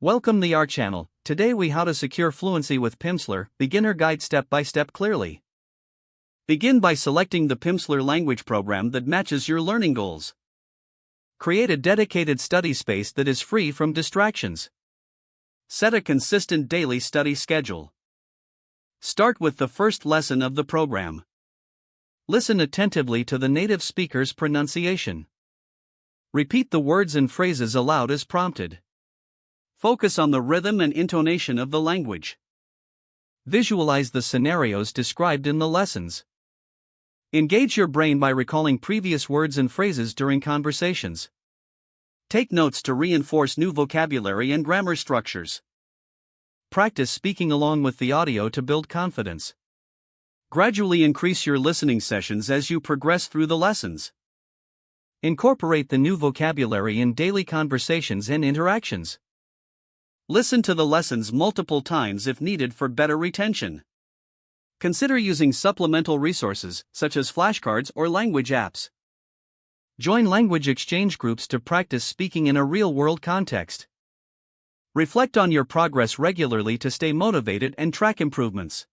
Welcome to our channel. Today we how to secure fluency with Pimsleur, beginner guide step by step clearly. Begin by selecting the Pimsleur language program that matches your learning goals. Create a dedicated study space that is free from distractions. Set a consistent daily study schedule. Start with the first lesson of the program. Listen attentively to the native speaker's pronunciation. Repeat the words and phrases aloud as prompted. Focus on the rhythm and intonation of the language. Visualize the scenarios described in the lessons. Engage your brain by recalling previous words and phrases during conversations. Take notes to reinforce new vocabulary and grammar structures. Practice speaking along with the audio to build confidence. Gradually increase your listening sessions as you progress through the lessons. Incorporate the new vocabulary in daily conversations and interactions. Listen to the lessons multiple times if needed for better retention. Consider using supplemental resources, such as flashcards or language apps. Join language exchange groups to practice speaking in a real-world context. Reflect on your progress regularly to stay motivated and track improvements.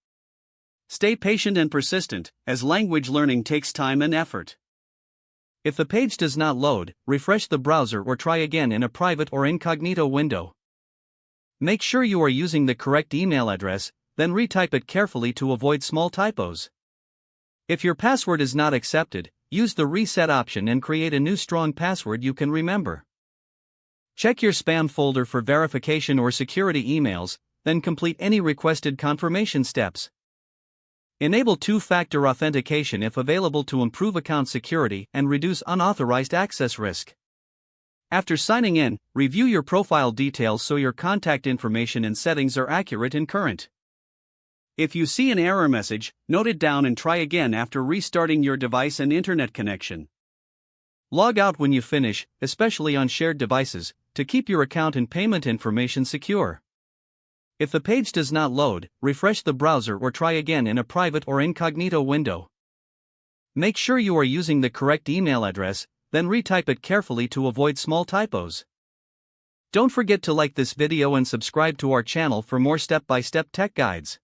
Stay patient and persistent, as language learning takes time and effort. If the page does not load, refresh the browser or try again in a private or incognito window. Make sure you are using the correct email address, then retype it carefully to avoid small typos. If your password is not accepted, use the reset option and create a new strong password you can remember. Check your spam folder for verification or security emails, then complete any requested confirmation steps. Enable two-factor authentication if available to improve account security and reduce unauthorized access risk. After signing in, review your profile details so your contact information and settings are accurate and current. If you see an error message, note it down and try again after restarting your device and internet connection. Log out when you finish, especially on shared devices, to keep your account and payment information secure. If the page does not load, refresh the browser or try again in a private or incognito window. Make sure you are using the correct email address, then retype it carefully to avoid small typos. Don't forget to like this video and subscribe to our channel for more step-by-step tech guides.